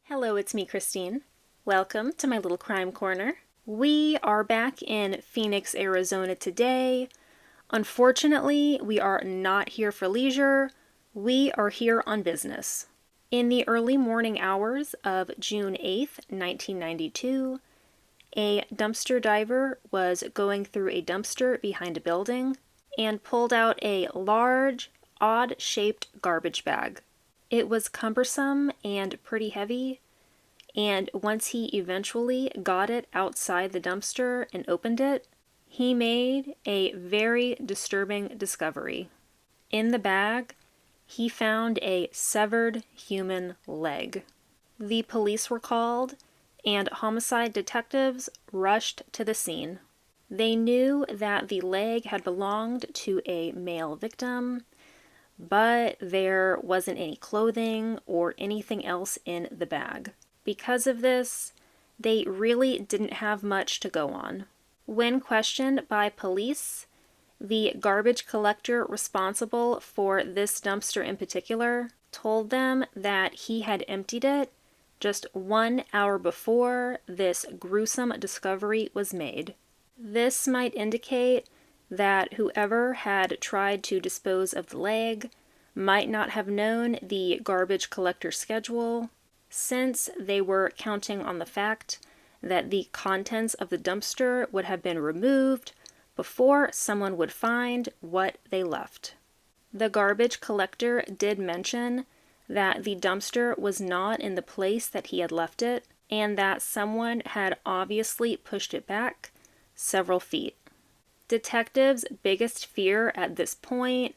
Hello, it's me, Christine. Welcome to my little crime corner. We are back in Phoenix, Arizona today. Unfortunately, we are not here for leisure. We are here on business. In the early morning hours of June 8th, 1992, a dumpster diver was going through a dumpster behind a building and pulled out a large, odd-shaped garbage bag. It was cumbersome and pretty heavy, and once he eventually got it outside the dumpster and opened it, he made a very disturbing discovery. In the bag, he found a severed human leg. The police were called, and homicide detectives rushed to the scene. They knew that the leg had belonged to a male victim, but there wasn't any clothing or anything else in the bag. Because of this, they really didn't have much to go on. When questioned by police, the garbage collector responsible for this dumpster in particular told them that he had emptied it just 1 hour before this gruesome discovery was made. This might indicate that whoever had tried to dispose of the leg might not have known the garbage collector's schedule, since they were counting on the fact that the contents of the dumpster would have been removed before someone would find what they left. The garbage collector did mention that the dumpster was not in the place that he had left it, and that someone had obviously pushed it back several feet. Detectives' biggest fear at this point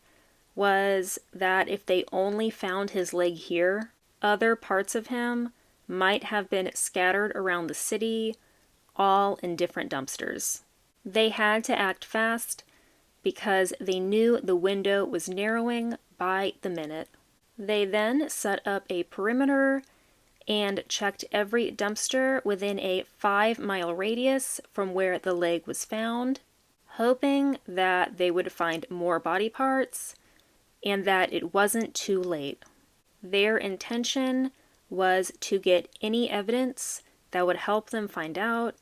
was that if they only found his leg here, other parts of him might have been scattered around the city, all in different dumpsters. They had to act fast because they knew the window was narrowing by the minute. They then set up a perimeter and checked every dumpster within a 5-mile radius from where the leg was found, hoping that they would find more body parts and that it wasn't too late. Their intention was to get any evidence that would help them find out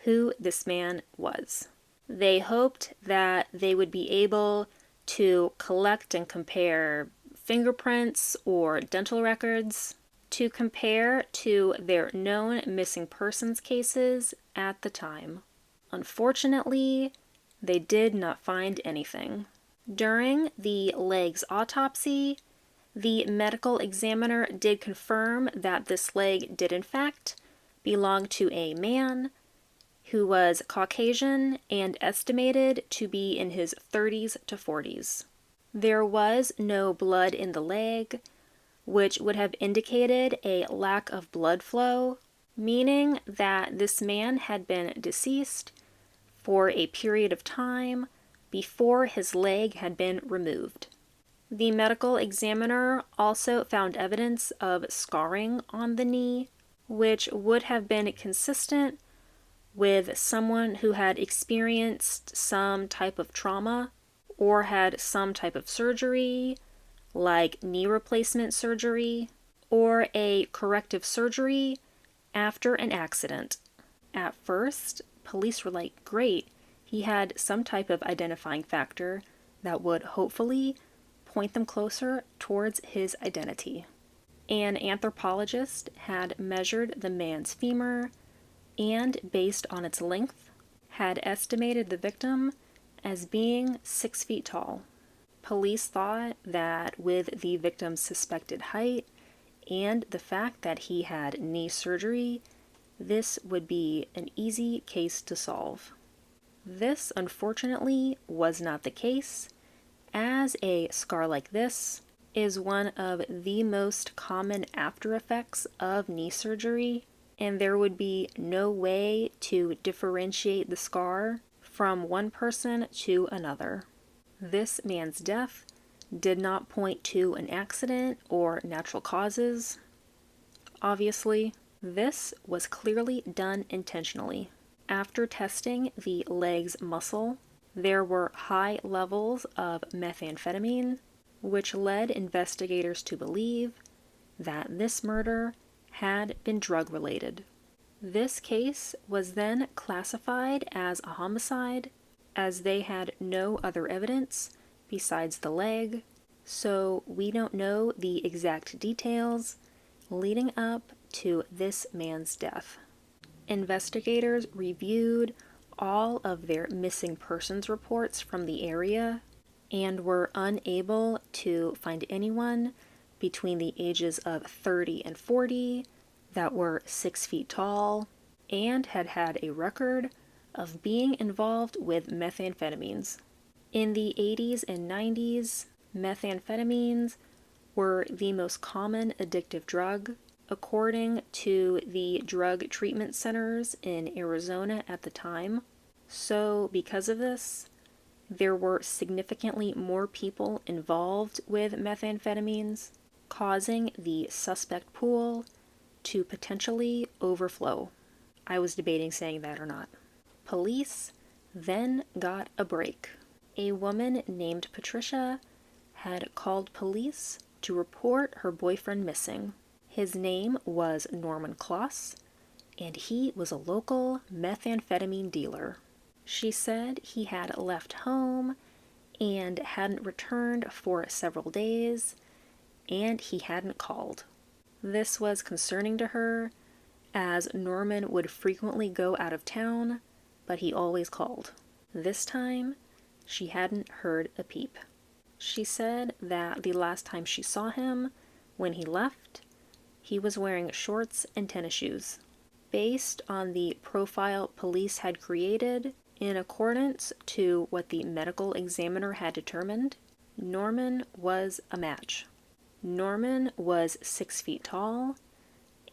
who this man was. They hoped that they would be able to collect and compare fingerprints or dental records to compare to their known missing persons cases at the time. Unfortunately, they did not find anything. During the leg's autopsy, the medical examiner did confirm that this leg did in fact belong to a man who was Caucasian and estimated to be in his 30s to 40s. There was no blood in the leg, which would have indicated a lack of blood flow, meaning that this man had been deceased for a period of time before his leg had been removed. The medical examiner also found evidence of scarring on the knee, which would have been consistent with someone who had experienced some type of trauma or had some type of surgery, like knee replacement surgery or a corrective surgery after an accident. At first, police were like, great, he had some type of identifying factor that would hopefully point them closer towards his identity. An anthropologist had measured the man's femur and, based on its length, had estimated the victim as being 6 feet tall. Police thought that with the victim's suspected height and the fact that he had knee surgery, this would be an easy case to solve. This, unfortunately, was not the case, as a scar like this is one of the most common after effects of knee surgery, and there would be no way to differentiate the scar from one person to another. This man's death did not point to an accident or natural causes. Obviously, this was clearly done intentionally. After testing the leg's muscle, there were high levels of methamphetamine, which led investigators to believe that this murder had been drug-related. This case was then classified as a homicide, as they had no other evidence besides the leg, so we don't know the exact details leading up to this man's death. Investigators reviewed all of their missing persons reports from the area and were unable to find anyone between the ages of 30 and 40 that were 6 feet tall and had had a record of being involved with methamphetamines. In the 80s and 90s, methamphetamines were the most common addictive drug, according to the drug treatment centers in Arizona at the time. So, because of this, there were significantly more people involved with methamphetamines, causing the suspect pool to potentially overflow. I was debating saying that or not. Police then got a break. A woman named Patricia had called police to report her boyfriend missing. His name was Norman Kloss, and he was a local methamphetamine dealer. She said he had left home and hadn't returned for several days, and he hadn't called. This was concerning to her, as Norman would frequently go out of town, but he always called. This time, she hadn't heard a peep. She said that the last time she saw him, when he left, he was wearing shorts and tennis shoes. Based on the profile police had created, in accordance to what the medical examiner had determined, Norman was a match. Norman was 6 feet tall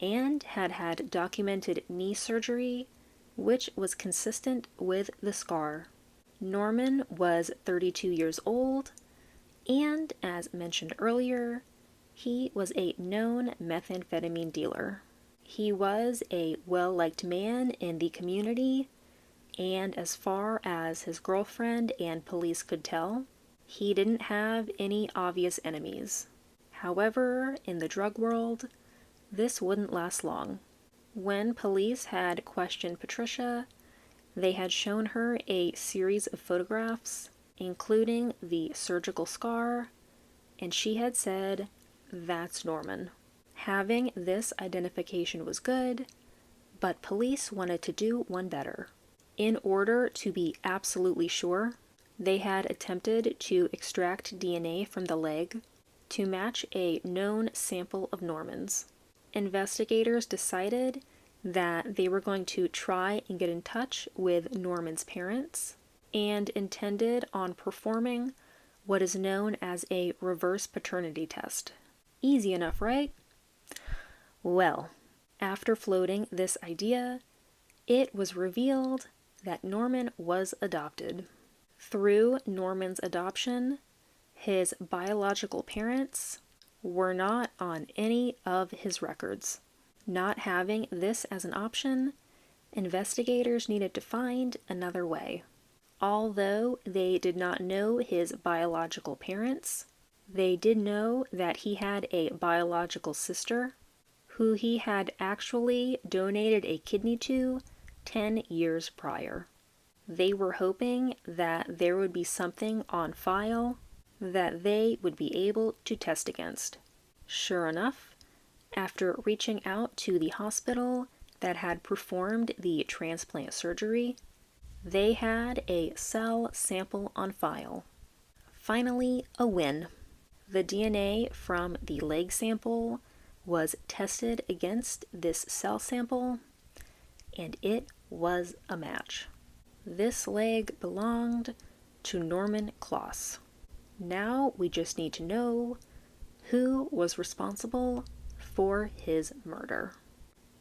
and had had documented knee surgery, which was consistent with the scar. Norman was 32 years old, and as mentioned earlier, he was a known methamphetamine dealer. He was a well-liked man in the community, and as far as his girlfriend and police could tell, he didn't have any obvious enemies. However, in the drug world, this wouldn't last long. When police had questioned Patricia, they had shown her a series of photographs, including the surgical scar, and she had said, "That's Norman." Having this identification was good, but police wanted to do one better. In order to be absolutely sure, they had attempted to extract DNA from the leg to match a known sample of Norman's. Investigators decided that they were going to try and get in touch with Norman's parents and intended on performing what is known as a reverse paternity test. Easy enough, right? Well, after floating this idea, it was revealed that Norman was adopted. Through Norman's adoption, his biological parents were not on any of his records. Not having this as an option, investigators needed to find another way. Although they did not know his biological parents, they did know that he had a biological sister who he had actually donated a kidney to 10 years prior. They were hoping that there would be something on file that they would be able to test against. Sure enough, after reaching out to the hospital that had performed the transplant surgery, they had a cell sample on file. Finally, a win. The DNA from the leg sample was tested against this cell sample, and it was a match. This leg belonged to Norman Kloss. Now we just need to know who was responsible for his murder.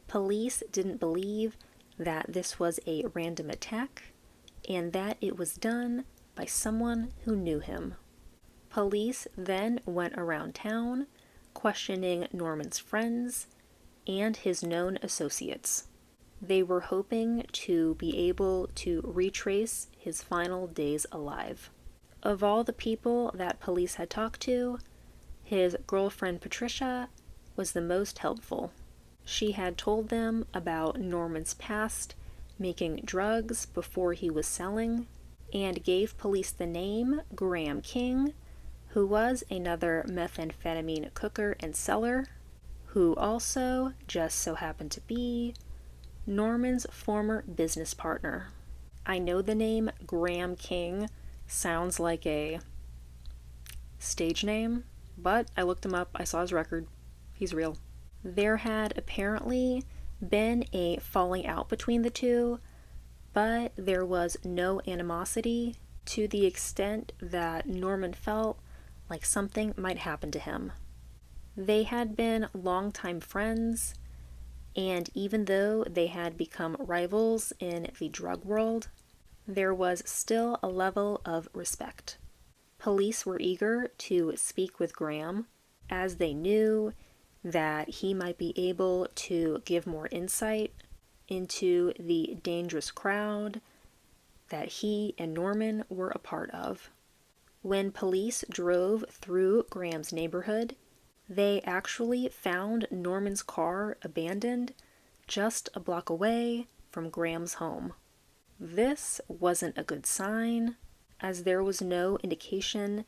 Police didn't believe that this was a random attack and that it was done by someone who knew him. Police then went around town questioning Norman's friends and his known associates. They were hoping to be able to retrace his final days alive. Of all the people that police had talked to, his girlfriend Patricia was the most helpful. She had told them about Norman's past making drugs before he was selling, and gave police the name Graham King, who was another methamphetamine cooker and seller, who also just so happened to be Norman's former business partner. I know the name Graham King sounds like a stage name, but I looked him up, I saw his record, he's real. There had apparently been a falling out between the two, but there was no animosity to the extent that Norman felt like something might happen to him. They had been longtime friends, and even though they had become rivals in the drug world, there was still a level of respect. Police were eager to speak with Graham, as they knew that he might be able to give more insight into the dangerous crowd that he and Norman were a part of. When police drove through Graham's neighborhood, they actually found Norman's car abandoned just a block away from Graham's home. This wasn't a good sign, as there was no indication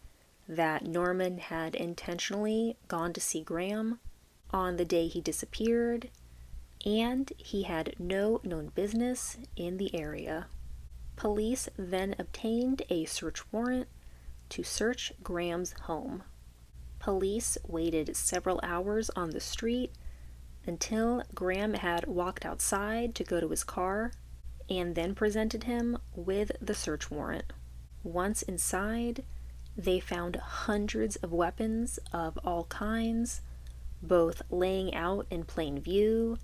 that Norman had intentionally gone to see Graham on the day he disappeared, and he had no known business in the area. Police then obtained a search warrant to search Graham's home. Police waited several hours on the street until Graham had walked outside to go to his car, and then presented him with the search warrant. Once inside, they found hundreds of weapons of all kinds, both laying out in plain view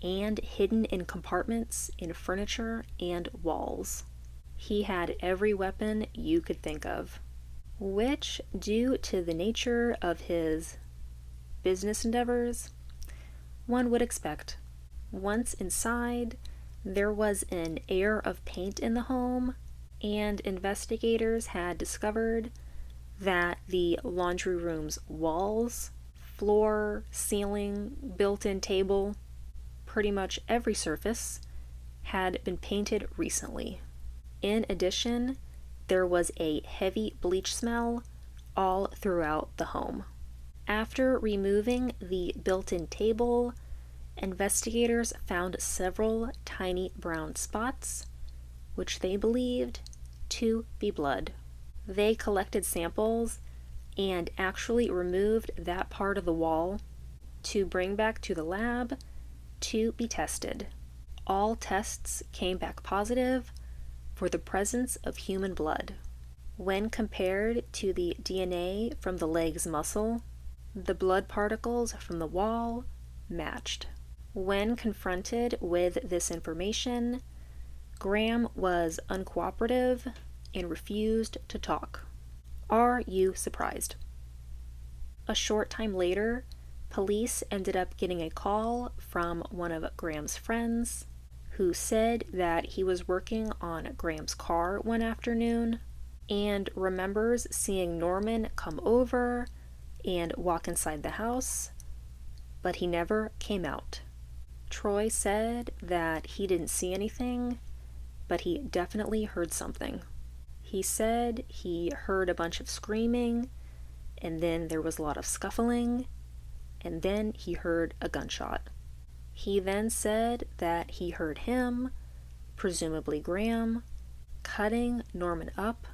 and hidden in compartments in furniture and walls. He had every weapon you could think of, which, due to the nature of his business endeavors, one would expect. Once inside, there was an air of paint in the home, and investigators had discovered that the laundry room's walls, floor, ceiling, built-in table, pretty much every surface, had been painted recently. In addition, there was a heavy bleach smell all throughout the home. After removing the built-in table, investigators found several tiny brown spots, which they believed to be blood. They collected samples and actually removed that part of the wall to bring back to the lab to be tested. All tests came back positive for the presence of human blood. When compared to the DNA from the leg's muscle, the blood particles from the wall matched. When confronted with this information, Graham was uncooperative and refused to talk. Are you surprised? A short time later, police ended up getting a call from one of Graham's friends, who said that he was working on Graham's car one afternoon and remembers seeing Norman come over and walk inside the house, but he never came out. Troy said that he didn't see anything, but he definitely heard something. He said he heard a bunch of screaming, and then there was a lot of scuffling, and then he heard a gunshot. He then said that he heard him, presumably Graham, cutting Norman up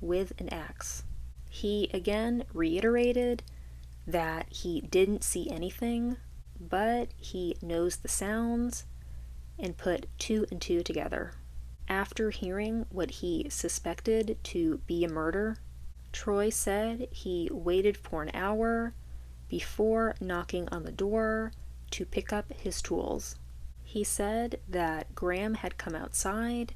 with an axe. He again reiterated that he didn't see anything, but he knows the sounds and put two and two together. After hearing what he suspected to be a murder, Troy said he waited for an hour before knocking on the door to pick up his tools. He said that Graham had come outside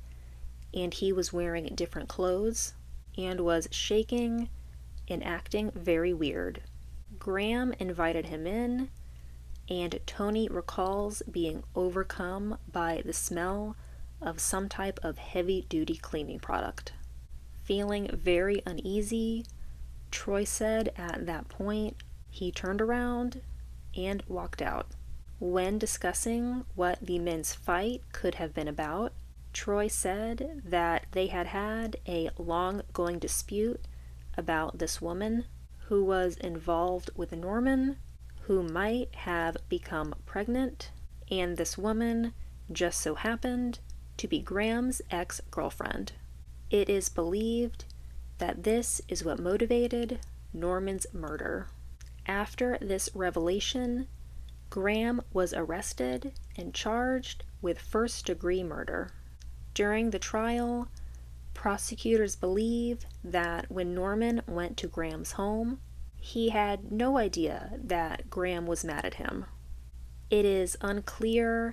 and he was wearing different clothes and was shaking and acting very weird. Graham invited him in, and Tony recalls being overcome by the smell of some type of heavy-duty cleaning product. Feeling very uneasy, Troy said at that point he turned around and walked out. When discussing what the men's fight could have been about, Troy said that they had had a long-going dispute about this woman who was involved with Norman, who might have become pregnant, and this woman just so happened to be Graham's ex-girlfriend. It is believed that this is what motivated Norman's murder. After this revelation, Graham was arrested and charged with first-degree murder. During the trial, prosecutors believe that when Norman went to Graham's home, he had no idea that Graham was mad at him. It is unclear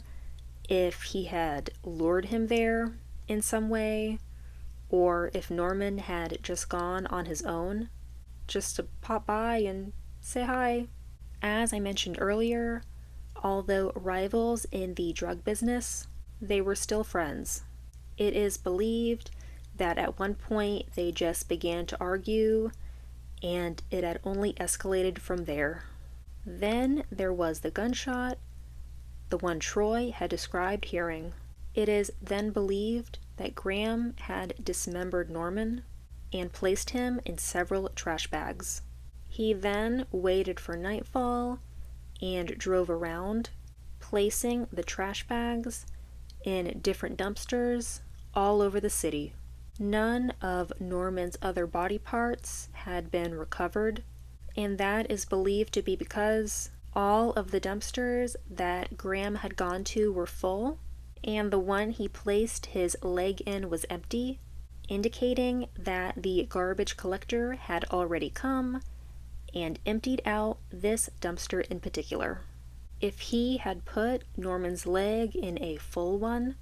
if he had lured him there in some way, or if Norman had just gone on his own, just to pop by and say hi. As I mentioned earlier, although rivals in the drug business, they were still friends. It is believed that at one point they just began to argue, and it had only escalated from there. Then there was the gunshot, the one Troy had described hearing. It is then believed that Graham had dismembered Norman and placed him in several trash bags. He then waited for nightfall and drove around, placing the trash bags in different dumpsters all over the city. None of Norman's other body parts had been recovered, and that is believed to be because all of the dumpsters that Graham had gone to were full, and the one he placed his leg in was empty, indicating that the garbage collector had already come and emptied out this dumpster in particular. If he had put Norman's leg in a full one,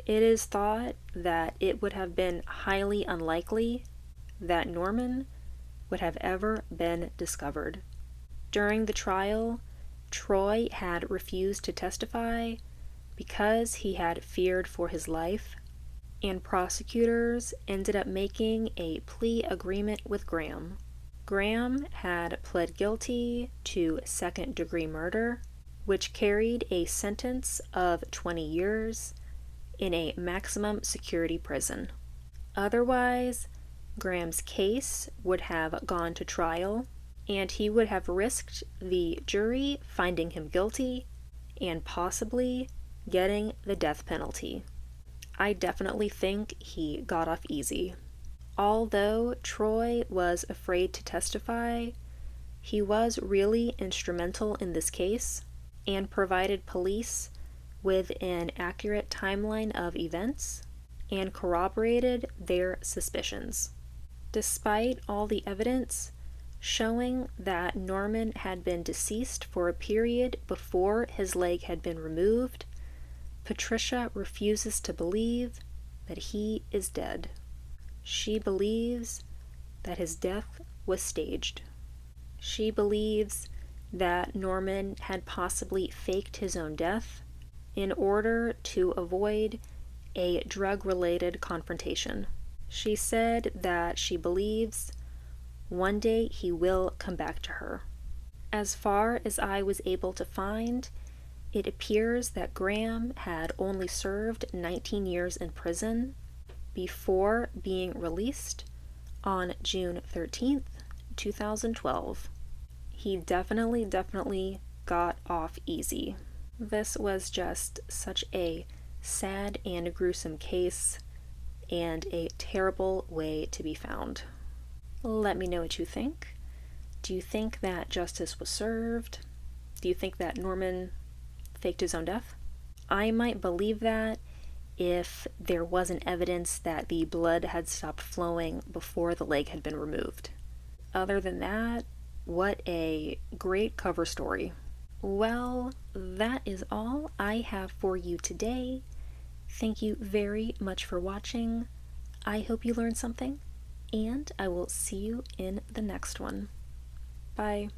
it is thought that it would have been highly unlikely that Norman would have ever been discovered. During the trial, Troy had refused to testify because he had feared for his life, and prosecutors ended up making a plea agreement with Graham. Graham had pled guilty to second-degree murder, which carried a sentence of 20 years in a maximum security prison. Otherwise, Graham's case would have gone to trial, and he would have risked the jury finding him guilty and possibly getting the death penalty. I definitely think he got off easy. Although Troy was afraid to testify, he was really instrumental in this case and provided police with an accurate timeline of events and corroborated their suspicions. Despite all the evidence showing that Norman had been deceased for a period before his leg had been removed, Patricia refuses to believe that he is dead. She believes that his death was staged. She believes that Norman had possibly faked his own death in order to avoid a drug-related confrontation. She said that she believes one day he will come back to her. As far as I was able to find, it appears that Graham had only served 19 years in prison before being released on June 13th, 2012. He definitely got off easy. This was just such a sad and gruesome case and a terrible way to be found. Let me know what you think. Do you think that justice was served? Do you think that Norman faked his own death? I might believe that if there wasn't evidence that the blood had stopped flowing before the leg had been removed. Other than that, what a great cover story. Well, that is all I have for you today. Thank you very much for watching. I hope you learned something, and I will see you in the next one. Bye.